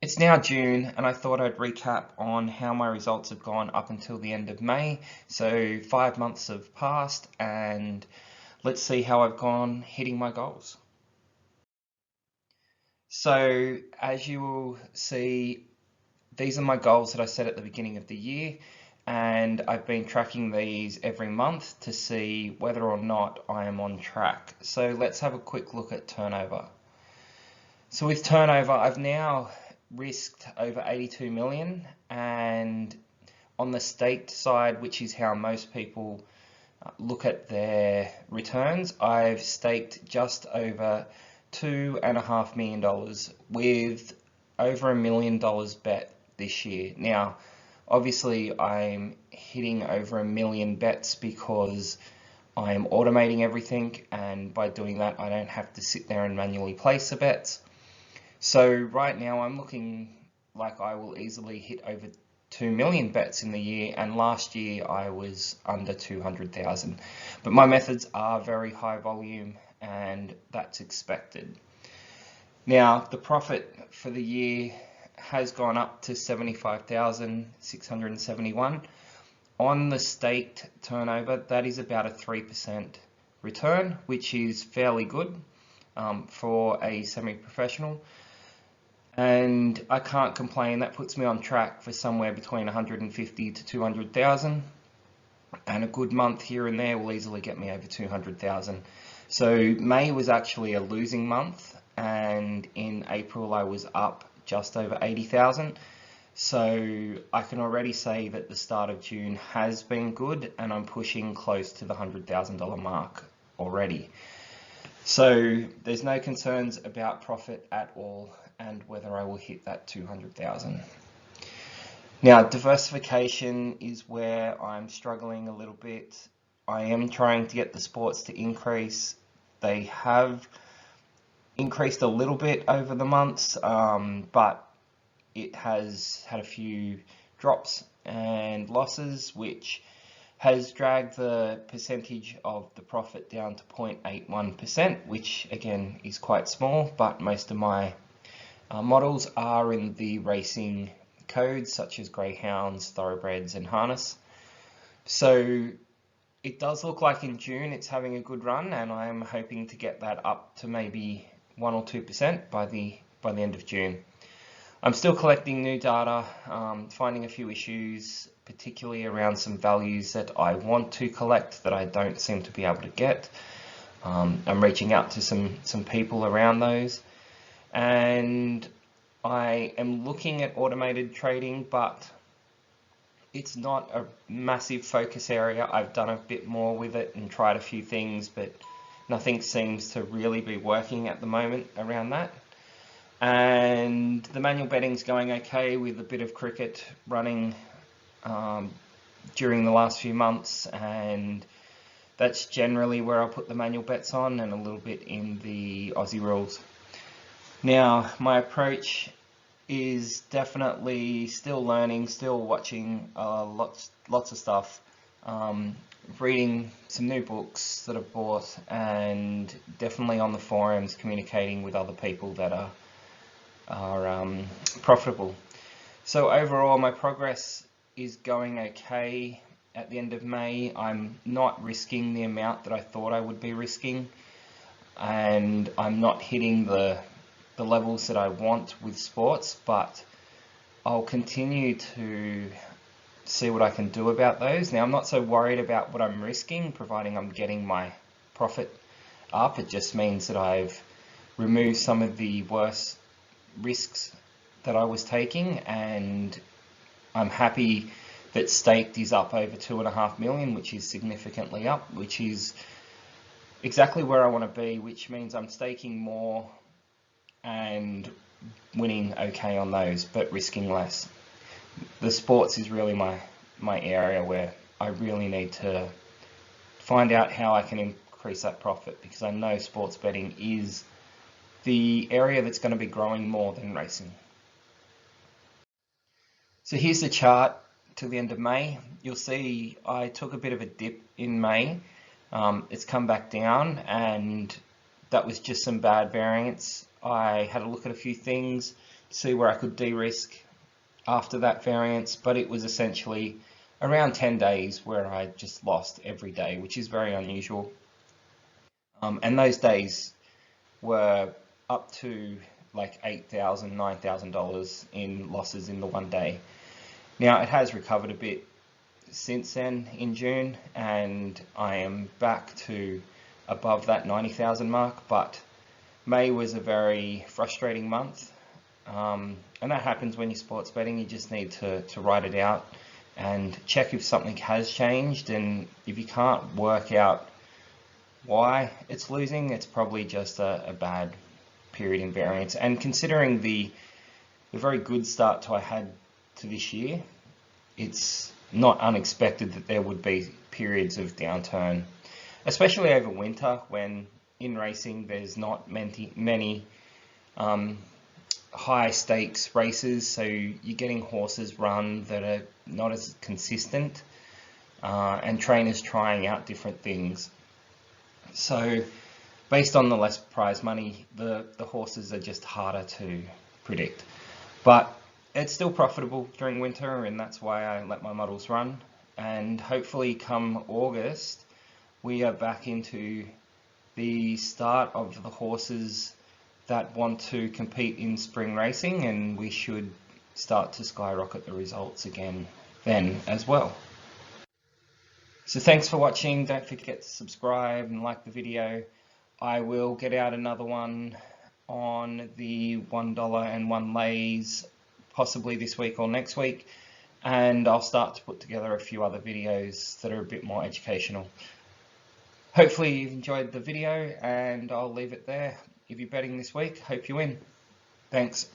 It's now June, and I thought I'd recap on how my results have gone up until the end of May. So 5 months have passed, and let's see how I've gone hitting my goals. So as you will see, these are my goals that I set at the beginning of the year, and I've been tracking these every month to see whether or not I am on track. So let's have a quick look at turnover. So with turnover, I've now risked over 82 million, and on the staked side, which is how most people look at their returns, I've staked just over $2.5 million with over $1 million bet this year. Now, obviously I'm hitting over 1 million bets because I'm automating everything, and by doing that I don't have to sit there and manually place the bets. So right now I'm looking like I will easily hit over 2 million bets in the year, and last year I was under 200,000. But my methods are very high volume, and that's expected. Now the profit for the year has gone up to 75,671. On the staked turnover, that is about a 3% return, which is fairly good for a semi-professional. And I can't complain. That puts me on track for somewhere between 150 to 200,000, and a good month here and there will easily get me over 200,000. So May was actually a losing month, and in April I was up just over 80,000. So I can already say that the start of June has been good, and I'm pushing close to the $100,000 mark already. So there's no concerns about profit at all, and whether I will hit that 200,000. Now, diversification is where I'm struggling a little bit. I am trying to get the sports to increase. They have increased a little bit over the months, but it has had a few drops and losses, which has dragged the percentage of the profit down to 0.81%, which again is quite small, but most of my models are in the racing codes such as greyhounds, thoroughbreds and harness. So it does look like in June it's having a good run, and I'm hoping to get that up to maybe 1 or 2% by the end of June. I'm still collecting new data, finding a few issues, particularly around some values that I want to collect that I don't seem to be able to get. I'm reaching out to some people around those, and I am looking at automated trading, but it's not a massive focus area. I've done a bit more with it and tried a few things, but nothing seems to really be working at the moment around that. And the manual betting's going okay, with a bit of cricket running during the last few months, and that's generally where I'll put the manual bets on, and a little bit in the Aussie rules. Now, my approach is definitely still learning, still watching lots of stuff, reading some new books that I've bought, and definitely on the forums communicating with other people that are profitable. So overall, my progress is going okay. At the end of May, I'm not risking the amount that I thought I would be risking, and I'm not hitting the levels that I want with sports, but I'll continue to see what I can do about those. Now, I'm not so worried about what I'm risking, providing I'm getting my profit up. It just means that I've removed some of the worst risks that I was taking, and I'm happy that staked is up over 2.5 million, which is significantly up, which is exactly where I want to be, which means I'm staking more and winning okay on those, but risking less. The sports is really my area where I really need to find out how I can increase that profit, because I know sports betting is the area that's going to be growing more than racing. So here's the chart to the end of May. You'll see I took a bit of a dip in May. It's come back down, and that was just some bad variance I had a look at a few things to see where I could de-risk after that variance, but it was essentially around 10 days where I just lost every day, which is very unusual. And those days were up to like $8,000, $9,000 in losses in the one day. Now it has recovered a bit since then in June, and I am back to above that 90,000 mark, but May was a very frustrating month. And that happens when you're sports betting. You just need to write it out and check if something has changed, and if you can't work out why it's losing, it's probably just a bad period in variance. And considering the very good start I had to this year, it's not unexpected that there would be periods of downturn, especially over winter when in racing there's not many high stakes races, so you're getting horses run that are not as consistent, and trainers trying out different things. So based on the less prize money, the horses are just harder to predict. But it's still profitable during winter, and that's why I let my models run. And hopefully come August, we are back into the start of the horses that want to compete in spring racing, and we should start to skyrocket the results again then as well. So thanks for watching. Don't forget to subscribe and like the video. I will get out another one on the $1 and 1 lays possibly this week or next week, and I'll start to put together a few other videos that are a bit more educational. Hopefully you've enjoyed the video, and I'll leave it there. If you're betting this week, hope you win. Thanks.